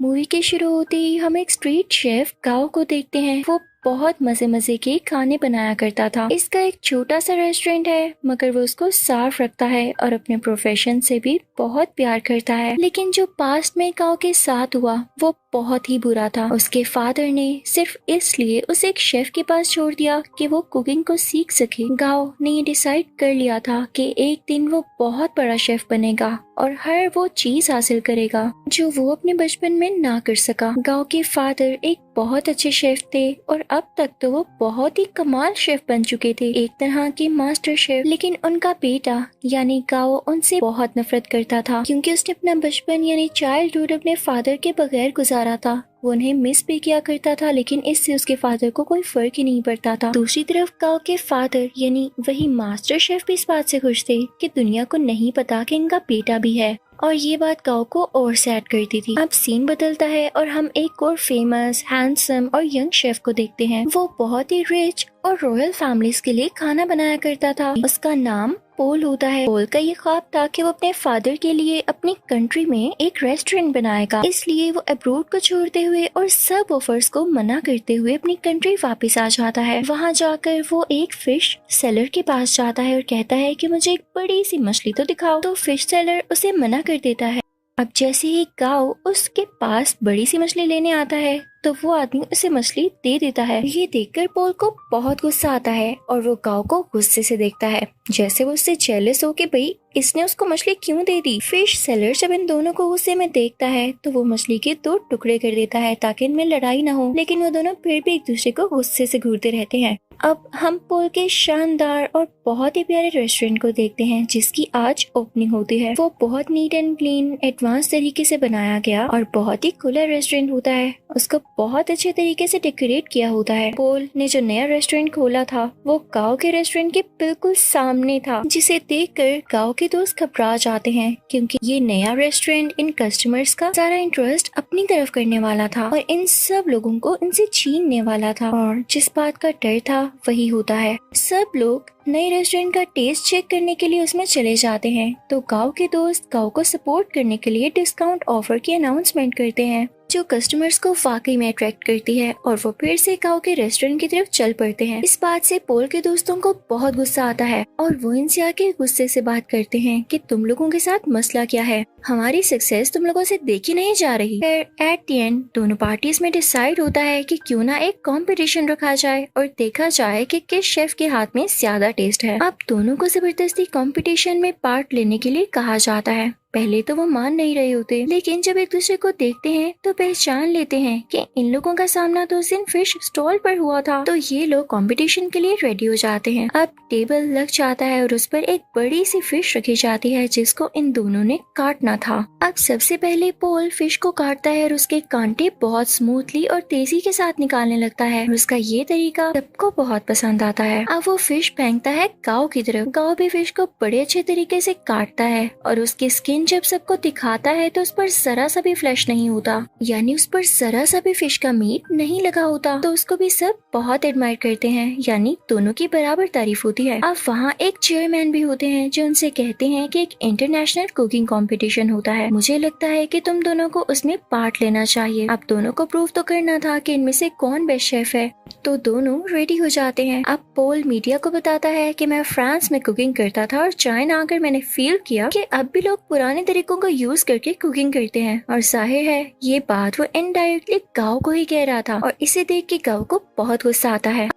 Movie के शुरू होते ही हम एक स्ट्रीट शेफ गाओ को देखते हैं। वो बहुत मजे मजे के खाने बनाया करता था। इसका एक छोटा सा रेस्टोरेंट है, मगर वो उसको साफ रखता है और अपने प्रोफेशन से भी बहुत प्यार करता है। लेकिन जो पास्ट में गाओ के साथ हुआ वो बहुत ही बुरा था। उसके फादर ने सिर्फ इसलिए उसे एक शेफ के पास छोड़ दिया कि वो कुकिंग को सीख सके। गाओ ने ये डिसाइड कर लिया था कि एक दिन वो बहुत बड़ा शेफ बनेगा और हर वो चीज हासिल करेगा जो वो अपने बचपन में ना कर सका। गाओ के फादर एक बहुत अच्छे शेफ थे और अब तक तो वो बहुत ही कमाल शेफ बन चुके थे, एक तरह के मास्टर शेफ। लेकिन उनका बेटा यानी गाओ उनसे बहुत नफरत करता था, क्योंकि उसने अपना बचपन यानी चाइल्डहुड अपने फादर के बगैर गुजारा था। वो उन्हें मिस भी किया करता था, लेकिन इससे उसके फादर को कोई फर्क ही नहीं पड़ता था। दूसरी तरफ गाओ के फादर यानी वही मास्टर शेफ भी इस बात से खुश थे कि दुनिया को नहीं पता कि इनका बेटा भी है, और ये बात गाओ को और सैड करती थी। अब सीन बदलता है और हम एक और फेमस, हैंडसम और यंग शेफ को देखते हैं। वो बहुत ही रिच और रॉयल फैमिलीज के लिए खाना बनाया करता था। उसका नाम पोल होता है। पोल का ये ख्वाब था कि वो अपने फादर के लिए अपनी कंट्री में एक रेस्टोरेंट बनाएगा। इसलिए वो अब्रोड को छोड़ते हुए और सब ऑफर्स को मना करते हुए अपनी कंट्री वापस आ जाता है। वहाँ जाकर वो एक फिश सेलर के पास जाता है और कहता है कि मुझे एक बड़ी सी मछली तो दिखाओ। तो फिश सेलर उसे मना कर देता है। अब जैसे ही गाओ उसके पास बड़ी सी मछली लेने आता है तो वो आदमी उसे मछली दे देता है। ये देखकर पोल को बहुत गुस्सा आता है और वो गाओ को गुस्से से देखता है, जैसे वो उससे जेलस हो कि भाई इसने उसको मछली क्यों दे दी। फिश सेलर जब इन दोनों को गुस्से में देखता है तो वो मछली के 2 टुकड़े कर देता है ताकि इनमें लड़ाई ना हो। लेकिन वो दोनों फिर भी एक दूसरे को गुस्से से घूरते रहते हैं। अब हम पोल के शानदार और बहुत ही प्यारे रेस्टोरेंट को देखते हैं जिसकी आज ओपनिंग होती है। वो बहुत नीट एंड क्लीन एडवांस तरीके से बनाया गया और बहुत ही कूलर रेस्टोरेंट होता है। उसको बहुत अच्छे तरीके से डेकोरेट किया होता है। पोल ने जो नया रेस्टोरेंट खोला था वो गाओ के रेस्टोरेंट के बिल्कुल सामने था, जिसे देखकर गाओ के दोस्त घबरा जाते हैं, क्योंकि ये नया रेस्टोरेंट इन कस्टमर्स का सारा इंटरेस्ट अपनी तरफ करने वाला था और इन सब लोगों को इनसे छीनने वाला था। और जिस बात का डर था वही होता है। सब लोग नए रेस्टोरेंट का टेस्ट चेक करने के लिए उसमें चले जाते हैं। तो गाओ के दोस्त गाओ को सपोर्ट करने के लिए डिस्काउंट ऑफर की अनाउंसमेंट करते हैं, जो कस्टमर्स को वाकई में अट्रैक्ट करती है और वो फिर से गाओ के रेस्टोरेंट की तरफ चल पड़ते हैं। इस बात से पोल के दोस्तों को बहुत गुस्सा आता है और वो इनसे आके गुस्से से बात करते हैं कि तुम लोगों के साथ मसला क्या है, हमारी सक्सेस तुम लोगों से देखी नहीं जा रही। फिर एट द एंड दोनों पार्टीज में डिसाइड होता है कि क्यों ना एक कंपटीशन रखा जाए और देखा जाए कि किस शेफ के हाथ में ज्यादा टेस्ट है। अब दोनों को जबरदस्ती कंपटीशन में पार्ट लेने के लिए कहा जाता है। पहले तो वो मान नहीं रहे होते, लेकिन जब एक दूसरे को देखते हैं तो पहचान लेते हैं कि इन लोगों का सामना तो उस दिन फिश स्टॉल पर हुआ था। तो ये लोग कंपटीशन के लिए रेडी हो जाते हैं। अब टेबल लग जाता है और उस पर एक बड़ी सी फिश रखी जाती है जिसको इन दोनों ने काटना था। अब सबसे पहले पोल फिश को काटता है और उसके कांटे बहुत स्मूथली और तेजी के साथ निकालने लगता है और उसका ये तरीका सबको बहुत पसंद आता है। अब वो फिश फेंकता है गाओ की तरफ। गाओ भी फिश को बड़े अच्छे तरीके से काटता है और उसकी स्किन जब सबको दिखाता है तो उस पर जरा सा भी फ्लैश नहीं होता, यानी उस पर जरा सा भी फिश का मीट नहीं लगा होता। तो उसको भी सब बहुत एडमायर करते हैं, यानी दोनों की बराबर तारीफ होती है। अब वहाँ एक चेयरमैन भी होते हैं जो उनसे कहते हैं कि एक इंटरनेशनल कुकिंग कंपटीशन होता है, मुझे लगता है कि तुम दोनों को उसमें पार्ट लेना चाहिए। अब दोनों को प्रूव तो करना था कि इनमें से कौन बेस्ट शेफ है। तो दोनों रेडी हो जाते हैं। अब पोल मीडिया को बताता है कि मैं फ्रांस में कुकिंग करता था और चाइना आकर मैंने फील किया कि अब भी लोग पुराने तरीकों को यूज करके कुकिंग करते हैं। और जाहिर है ये बात वो इनडायरेक्टली गाओ को ही कह रहा था और इसे देख के गाओ को बहुत गुस्सा आता है।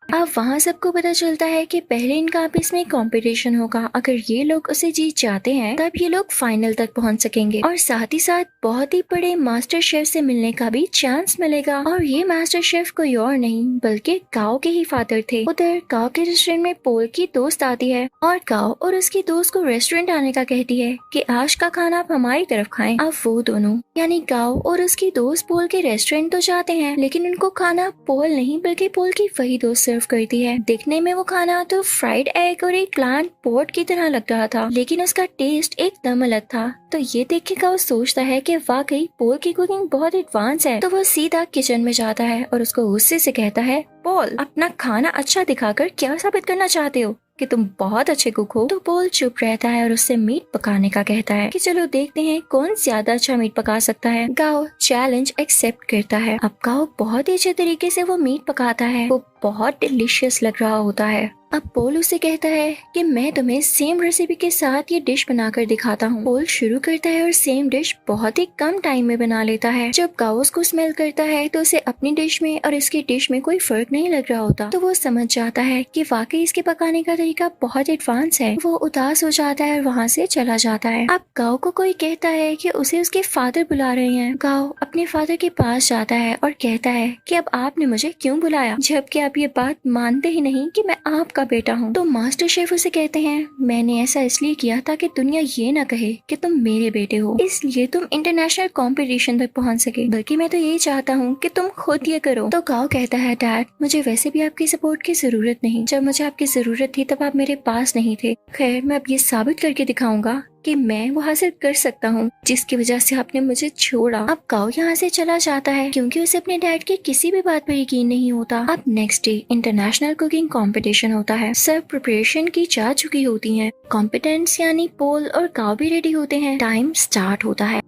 अब वहाँ सबको पता चलता है कि पहले इनका आपस में कंपटीशन होगा। अगर ये लोग उसे जीत जाते हैं तब ये लोग फाइनल तक पहुँच सकेंगे और साथ ही साथ बहुत ही बड़े मास्टर शेफ से मिलने का भी चांस मिलेगा। और ये मास्टर शेफ कोई और नहीं बल्कि गाओ के ही फादर थे। उधर गाओ के रेस्टोरेंट में पोल की दोस्त आती है और गाओ और उसकी दोस्त को रेस्टोरेंट आने का कहती है कि आज का खाना आप हमारी तरफ खाएं। अब वो दोनों यानी गाओ और उसकी दोस्त पोल के रेस्टोरेंट तो जाते हैं, लेकिन उनको खाना पोल नहीं बल्कि पोल की वही दोस्त सर्व करती है। दिखने में वो खाना तो फ्राइड एग और एक प्लांट पोट की तरह लग रहा था, लेकिन उसका टेस्ट एकदम अलग था। तो ये देख के वो सोचता है कि वाकई पोल की कुकिंग बहुत एडवांस है। तो वो सीधा किचन में जाता है और उसको गुस्से से कहता है, पोल अपना खाना अच्छा दिखाकर क्या साबित करना चाहते हो? कि तुम बहुत अच्छे कुक हो। तो पोल चुप रहता है और उससे मीट पकाने का कहता है कि चलो देखते हैं कौन ज्यादा अच्छा मीट पका सकता है। गाओ चैलेंज एक्सेप्ट करता है। अब गाओ बहुत ही अच्छे तरीके से वो मीट पकाता है। वो बहुत डिलीशियस लग रहा होता है। अब पोल उसे कहता है कि मैं तुम्हें सेम रेसिपी के साथ ये डिश बनाकर दिखाता हूँ। पोल शुरू करता है और सेम डिश बहुत ही कम टाइम में बना लेता है। जब गाओ उसको स्मेल करता है तो उसे अपनी डिश में और इसकी डिश में कोई फर्क नहीं लग रहा होता। तो वो समझ जाता है कि वाकई इसके पकाने का तरीका बहुत एडवांस है। वो उदास हो जाता है और वहाँ से चला जाता है। अब गाओ को कोई कहता है कि उसे उसके फादर बुला रहे हैं। गाओ अपने फादर के पास जाता है और कहता है कि अब आपने मुझे क्यों बुलाया, जबकि आप ये बात मानते ही नहीं कि मैं आपका बेटा हूँ। तो मास्टर शेफ उसे कहते हैं मैंने ऐसा इसलिए किया ताकि दुनिया ये ना कहे कि तुम मेरे बेटे हो, इसलिए तुम इंटरनेशनल कंपटीशन तक पहुँच सके, बल्कि मैं तो यही चाहता हूँ कि तुम खुद ये करो। तो गाओ कहता है डैड मुझे वैसे भी आपकी सपोर्ट की जरूरत नहीं, जब मुझे आपकी जरूरत थी तब आप मेरे पास नहीं थे। खैर मैं अब ये साबित करके दिखाऊंगा कि मैं वो हासिल कर सकता हूँ जिसकी वजह से आपने मुझे छोड़ा। अब गाओ यहाँ से चला जाता है क्योंकि उसे अपने डैड की किसी भी बात पर यकीन नहीं होता। अब next day international cooking competition होता है। सब प्रिपरेशन की जा चुकी होती हैं। कॉम्पिटेंट्स यानी पोल और गाओ भी रेडी होते हैं। टाइम स्टार्ट होता है।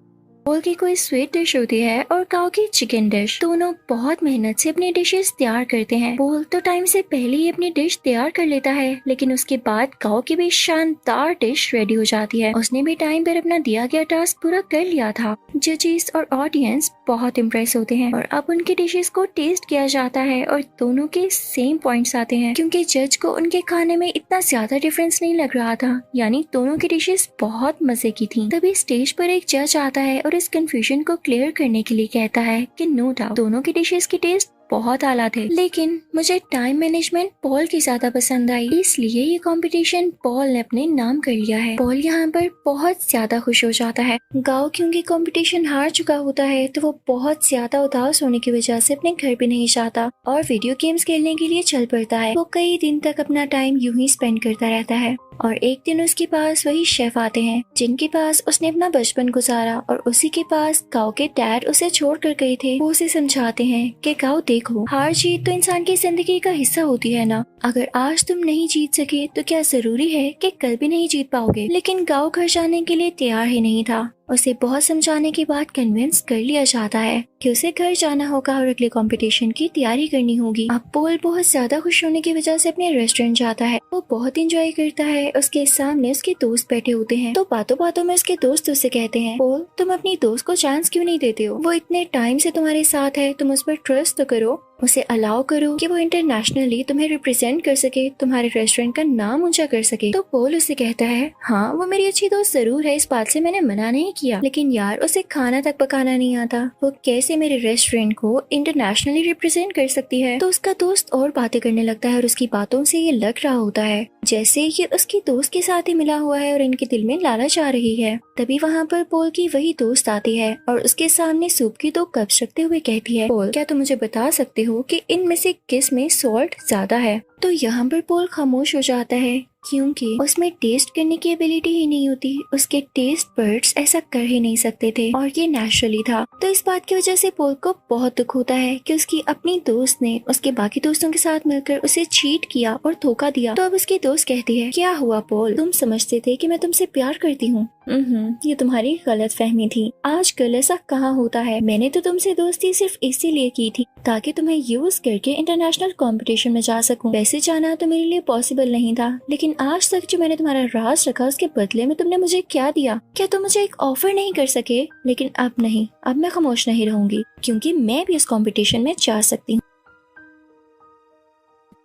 पोल की कोई स्वीट डिश होती है और गाओ की चिकन डिश। दोनों बहुत मेहनत से अपनी डिशेस तैयार करते हैं। पोल तो टाइम से पहले ही अपनी डिश तैयार कर लेता है, लेकिन उसके बाद गाओ की भी शानदार डिश रेडी हो जाती है। उसने भी टाइम पर अपना दिया गया टास्क पूरा कर लिया था। जजेस और ऑडियंस बहुत इम्प्रेस होते हैं और अब उनकी डिशेस को टेस्ट किया जाता है और दोनों के सेम पॉइंट्स आते हैं क्योंकि जज को उनके खाने में इतना ज्यादा डिफरेंस नहीं लग रहा था, यानी दोनों की डिशेस बहुत मजे की थी। तभी स्टेज पर एक जज आता है और इस कंफ्यूजन को क्लियर करने के लिए कहता है कि नो डाउट दोनों की डिशेस की टेस्ट बहुत आला थे, लेकिन मुझे टाइम मैनेजमेंट पॉल की ज्यादा पसंद आई, इसलिए ये कंपटीशन पॉल ने अपने नाम कर लिया है। पॉल यहाँ पर बहुत ज्यादा खुश हो जाता है। गाओ क्योंकि कंपटीशन हार चुका होता है तो वो बहुत ज्यादा उदास होने की वजह से अपने घर भी नहीं जाता और वीडियो गेम्स खेलने के लिए चल पड़ता है। वो कई दिन तक अपना टाइम यूं ही स्पेंड करता रहता है और एक दिन उसके पास वही शेफ आते हैं जिनके पास उसने अपना बचपन गुजारा और उसी के पास गाओ के डैड उसे छोड़ कर गए थे। वो उसे समझाते हैं कि गाओ देखो, हार जीत तो इंसान की जिंदगी का हिस्सा होती है ना। अगर आज तुम नहीं जीत सके तो क्या जरूरी है कि कल भी नहीं जीत पाओगे। लेकिन गाओ घर जाने के लिए तैयार ही नहीं था। उसे बहुत समझाने के बाद कन्विंस कर लिया जाता है कि उसे घर जाना होगा और अगले कंपटीशन की तैयारी करनी होगी। अब पोल बहुत ज्यादा खुश होने की वजह से अपने रेस्टोरेंट जाता है। वो बहुत एंजॉय करता है। उसके सामने उसके दोस्त बैठे होते हैं तो बातों बातों में उसके दोस्त उसे कहते हैं पोल तुम अपनी दोस्त को चांस क्यों नहीं देते हो, वो इतने टाइम से तुम्हारे साथ है, तुम उस पर ट्रस्ट तो करो, उसे अलाउ करो कि वो इंटरनेशनली तुम्हें रिप्रेजेंट कर सके, तुम्हारे रेस्टोरेंट का नाम ऊंचा कर सके। तो पोल उसे कहता है हाँ वो मेरी अच्छी दोस्त जरूर है, इस बात से मैंने मना नहीं किया, लेकिन यार उसे खाना तक पकाना नहीं आता, वो कैसे मेरे रेस्टोरेंट को इंटरनेशनली रिप्रेजेंट कर सकती है। तो उसका दोस्त और बातें करने लगता है और उसकी बातों से ये लग रहा होता है जैसे ये उसकी दोस्त के साथ ही मिला हुआ है और इनके दिल में लालच आ रही है। तभी वहाँ पर पोल की वही दोस्त आती है और उसके सामने सूप की 2 कप्स रखते हुए कहती है पोल क्या तुम मुझे बता सकते हो कि इनमें से किस में सॉल्ट ज्यादा है। तो यहाँ पर पोल खामोश हो जाता है क्योंकि उसमें टेस्ट करने की एबिलिटी ही नहीं होती, उसके टेस्ट बर्ड्स ऐसा कर ही नहीं सकते थे और ये नेचुरली था। तो इस बात की वजह से पोल को बहुत दुख होता है कि उसकी अपनी दोस्त ने उसके बाकी दोस्तों के साथ मिलकर उसे चीट किया और धोखा दिया। तो अब उसकी दोस्त कहती है क्या हुआ पोल, तुम समझते थे कि मैं तुमसे प्यार करती हूँ। ये तुम्हारी गलत फहमी थी, आजकल ऐसा कहाँ होता है। मैंने तो तुमसे दोस्ती सिर्फ इसीलिए की थी ताकि तुम्हें यूज करके इंटरनेशनल कंपटीशन में जा सकूं। वैसे जाना तो मेरे लिए पॉसिबल नहीं था, लेकिन आज तक जो मैंने तुम्हारा राज रखा उसके बदले में तुमने मुझे क्या दिया। क्या तुम मुझे एक ऑफर नहीं कर सके। लेकिन अब नहीं, अब मैं खामोश नहीं रहूंगी क्योंकि मैं भी इस कंपटीशन में जा सकती हूँ।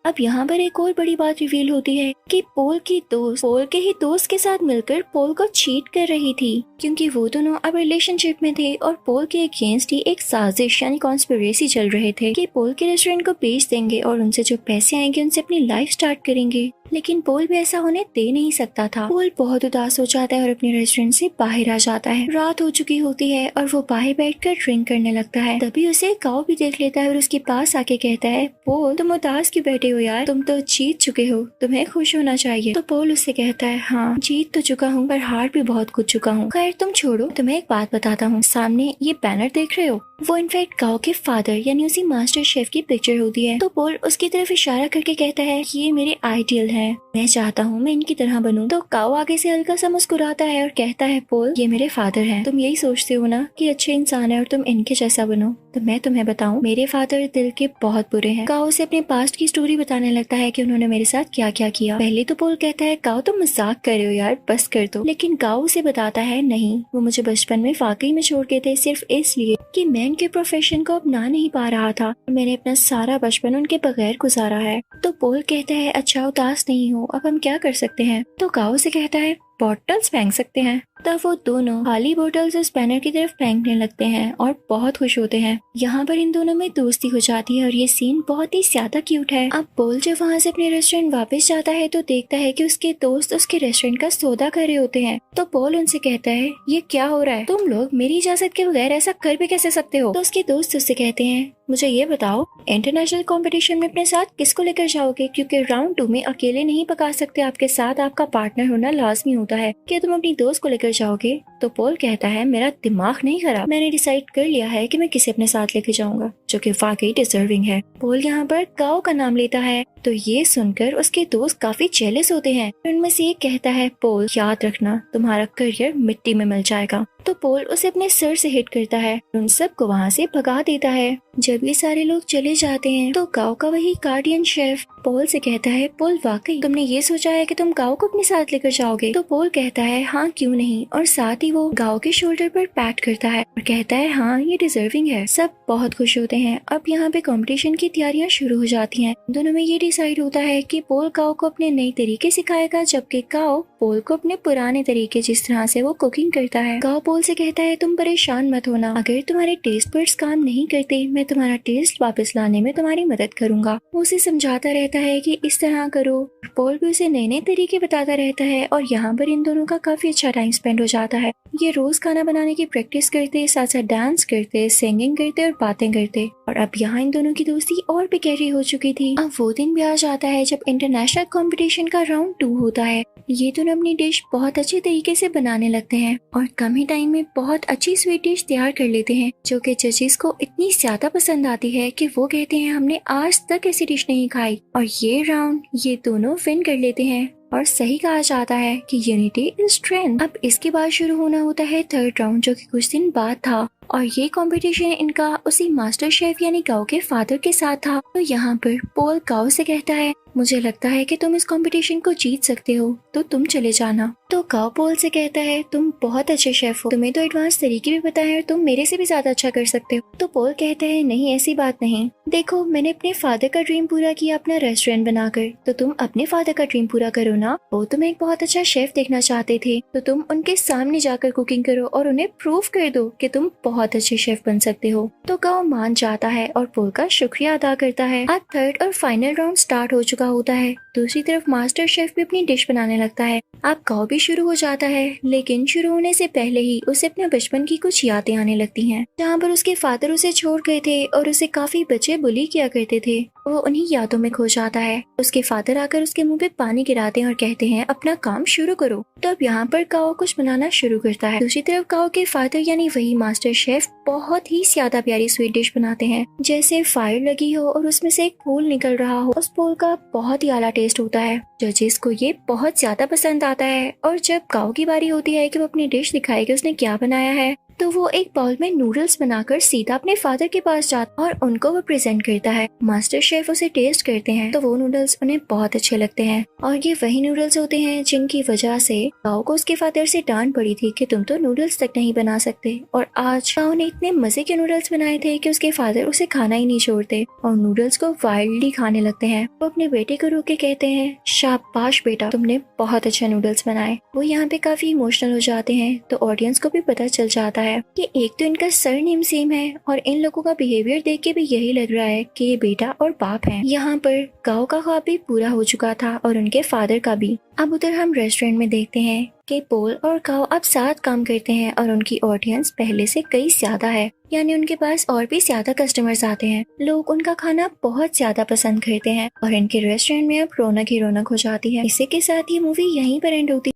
अब यहाँ पर एक और बड़ी बात रिवील होती है कि पोल की दोस्त पोल के ही दोस्त के साथ मिलकर पोल को चीट कर रही थी क्योंकि वो दोनों अब रिलेशनशिप में थे और पोल के अगेंस्ट ही एक साजिश यानी कॉन्स्पिरेसी चल रहे थे कि पोल के रेस्टोरेंट को बेच देंगे और उनसे जो पैसे आएंगे उनसे अपनी लाइफ स्टार्ट करेंगे। लेकिन पोल भी ऐसा होने दे नहीं सकता था। पोल बहुत उदास हो जाता है और अपने रेस्टोरेंट से बाहर आ जाता है। रात हो चुकी होती है और वो बाहर बैठकर ड्रिंक करने लगता है। तभी उसे गाओ भी देख लेता है और उसके पास आके कहता है पोल तुम उदास क्यों बैठे हो यार, तुम तो जीत चुके हो, तुम्हें खुश होना चाहिए। तो पोल उससे कहता है हाँ जीत तो चुका हूँ पर हार भी बहुत कुछ चुका हूँ। खैर तुम छोड़ो, तुम्हें एक बात बताता हूँ, सामने ये बैनर देख रहे हो, वो इनफैक्ट गाओ के फादर यानी उसी मास्टर शेफ की पिक्चर होती है। तो पोल उसकी तरफ इशारा करके कहता है कि ये मेरे आइडियल है, मैं चाहता हूँ मैं इनकी तरह बनूं। तो गाओ आगे से हल्का सा मुस्कुराता है और कहता है पोल, ये मेरे फादर हैं, तुम यही सोचते हो ना कि अच्छे इंसान है और तुम इनके जैसा बनो, तो मैं तुम्हें बताऊं मेरे फादर दिल के बहुत बुरे हैं। गाओ उसे अपने पास्ट की स्टोरी बताने लगता है कि उन्होंने मेरे साथ क्या क्या किया। पहले तो पोल कहता है गाओ तुम मजाक कर रहे हो यार, बस कर दो। लेकिन गाओ उसे बताता है नहीं, वो मुझे बचपन में वाकई में छोड़ गए थे, सिर्फ इसलिए कि मैं उनके प्रोफेशन को अपना नहीं पा रहा था। मैंने अपना सारा बचपन उनके बगैर गुजारा है। तो पोल कहता है अच्छा उदास नहीं हो, अब हम क्या कर सकते हैं। तो गाओ से कहता है बॉटल्स फेंक सकते हैं। तब वो दोनों खाली बोतल्स उस बैनर की तरफ फेंकने लगते हैं और बहुत खुश होते हैं। यहाँ पर इन दोनों में दोस्ती हो जाती है और ये सीन बहुत ही ज्यादा क्यूट है। अब पोल जब वहाँ से अपने रेस्टोरेंट वापस जाता है तो देखता है कि उसके दोस्त उसके रेस्टोरेंट का सौदा कर रहे होते हैं। तो पोल उनसे कहता है ये क्या हो रहा है, तुम लोग मेरी इजाजत के बगैर ऐसा कर भी कैसे सकते हो। तो उसके दोस्त उससे कहते हैं मुझे ये बताओ इंटरनेशनल कंपटीशन में अपने साथ किसको लेकर जाओगे, क्योंकि राउंड 2 में अकेले नहीं पका सकते, आपके साथ आपका पार्टनर होना लाजमी होता है। क्या तुम अपनी दोस्त को लेकर जाओगे। तो पोल कहता है मेरा दिमाग नहीं खराब, मैंने डिसाइड कर लिया है कि मैं किसे अपने साथ लेकर जाऊंगा जो कि वाकई डिजर्विंग है। पोल यहाँ पर गाओ का नाम लेता है। तो ये सुनकर उसके दोस्त काफी जेलस होते हैं। उनमें से एक कहता है पोल याद रखना तुम्हारा करियर मिट्टी में मिल जाएगा। तो पोल उसे अपने सर से हिट करता है, उन सबको वहाँ से भगा देता है। जब ये सारे लोग चले जाते हैं तो गाओ का वही गार्डियन शेफ पोल से कहता है पोल वाकई तुमने ये सोचा है कि तुम गाओ को अपने साथ लेकर जाओगे। तो पोल कहता है हाँ क्यों नहीं, और साथ ही वो गाओ के शोल्डर पर पैट करता है और कहता है हाँ ये डिजर्विंग है। सब बहुत खुश होते हैं। अब यहाँ पे कंपटीशन की तैयारियां शुरू हो जाती हैं। दोनों में ये डिसाइड होता है कि पोल गाओ को अपने नए तरीके सिखाएगा, जबकि गाओ पोल को अपने पुराने तरीके जिस तरह से वो कुकिंग करता है। गाओ पोल से कहता है तुम परेशान मत होना, अगर तुम्हारे टेस्ट बड्स काम नहीं करते मैं तुम्हारा टेस्ट वापस लाने में तुम्हारी मदद करूंगा। वो उसे समझाता रहता है कि इस तरह करो। पोल भी उसे नए नए तरीके बताता रहता है और यहाँ पर इन दोनों का काफी अच्छा टाइम स्पेंड हो जाता है। ये रोज खाना बनाने की प्रैक्टिस करते, साथ साथ डांस करते, सिंगिंग करते और बातें करते। और अब यहाँ इन दोनों की दोस्ती और भी गहरी हो चुकी थी। अब वो दिन भी आ जाता है जब इंटरनेशनल कंपटीशन का राउंड 2 होता है। ये दोनों अपनी डिश बहुत अच्छे तरीके से बनाने लगते हैं और कम ही टाइम में बहुत अच्छी स्वीट डिश तैयार कर लेते हैं, जो कि जजेस को इतनी ज्यादा पसंद आती है कि वो कहते हैं हमने आज तक ऐसी डिश नहीं खाई। और ये राउंड ये दोनों विन कर लेते हैं और सही कहा जाता है कि यूनिटी इज स्ट्रेंथ। अब इसके बाद शुरू होना होता है थर्ड राउंड, जो कि कुछ दिन बाद था। और ये कंपटीशन इनका उसी मास्टर शेफ यानी गाओ के फादर के साथ था। तो यहाँ पर पोल गाओ से कहता है मुझे लगता है कि तुम इस कंपटीशन को जीत सकते हो, तो तुम चले जाना। तो गाओ पोल से कहता है तुम बहुत अच्छे शेफ हो, तुम्हें तो एडवांस तरीके भी पता है और तुम मेरे से भी ज्यादा अच्छा कर सकते हो। तो पोल कहता है नहीं ऐसी बात नहीं, देखो मैंने अपने फादर का ड्रीम पूरा किया अपना रेस्टोरेंट बनाकर, तो तुम अपने फादर का ड्रीम पूरा करो ना। वो तुम्हें एक बहुत अच्छा शेफ देखना चाहते थे, तो तुम उनके सामने जाकर कुकिंग करो और उन्हें प्रूव कर दो कि तुम बहुत अच्छे शेफ बन सकते हो। तो गाओ मान जाता है और पोल का शुक्रिया अदा करता है। अब थर्ड और फाइनल राउंड स्टार्ट हो चुका होता है। दूसरी तरफ मास्टर शेफ भी अपनी डिश बनाने लगता है। अब गाओ भी शुरू हो जाता है, लेकिन शुरू होने से पहले ही उसे अपने बचपन की कुछ यादें आने लगती हैं, जहाँ पर उसके फादर उसे छोड़ गए थे और उसे काफी बच्चे बुली किया करते थे। वो उन्हीं यादों में खो जाता है। उसके फादर आकर उसके मुंह पे पानी गिराते हैं और कहते हैं अपना काम शुरू करो। तो अब यहाँ पर गाओ कुछ बनाना शुरू करता है। दूसरी तरफ गाओ के फादर यानी वही मास्टर शेफ बहुत ही ज्यादा प्यारी स्वीट डिश बनाते हैं, जैसे फायर लगी हो और उसमें से एक फूल निकल रहा हो। उस फूल का बहुत ही आला टेस्ट होता है, जजेस को ये बहुत ज्यादा पसंद आता है। और जब गाओ की बारी होती है कि वो अपनी डिश दिखाए कि उसने क्या बनाया है, तो वो एक बाउल में नूडल्स बनाकर सीधा अपने फादर के पास जाता और उनको वो प्रेजेंट करता है। मास्टर शेफ उसे टेस्ट करते हैं तो वो नूडल्स उन्हें बहुत अच्छे लगते हैं और ये वही नूडल्स होते हैं जिनकी वजह से गाओ को उसके फादर से डांट पड़ी थी कि तुम तो नूडल्स तक नहीं बना सकते। और आज गाओ ने इतने मजे के नूडल्स बनाए थे कि उसके फादर उसे खाना ही नहीं छोड़ते और नूडल्स को वाइल्डली खाने लगते हैं। वो अपने बेटे को रोक के कहते हैं शाबाश बेटा, तुमने बहुत अच्छा नूडल्स बनाए। वो यहाँ पे काफी इमोशनल हो जाते हैं, तो ऑडियंस को भी पता चल जाता है कि एक तो इनका सरनेम सेम है और इन लोगों का बिहेवियर देख के भी यही लग रहा है कि ये बेटा और बाप हैं। यहाँ पर गाओ का ख्वाब भी पूरा हो चुका था और उनके फादर का भी। अब उधर हम रेस्टोरेंट में देखते हैं कि पोल और गाओ अब साथ काम करते हैं और उनकी ऑडियंस पहले से कई ज्यादा है, यानी उनके पास और भी ज्यादा कस्टमर्स आते हैं। लोग उनका खाना बहुत ज्यादा पसंद करते हैं और इनके रेस्टोरेंट में अब रौनक ही रौनक हो जाती है। इसी के साथ ये मूवी यहीं पर एंड होती है।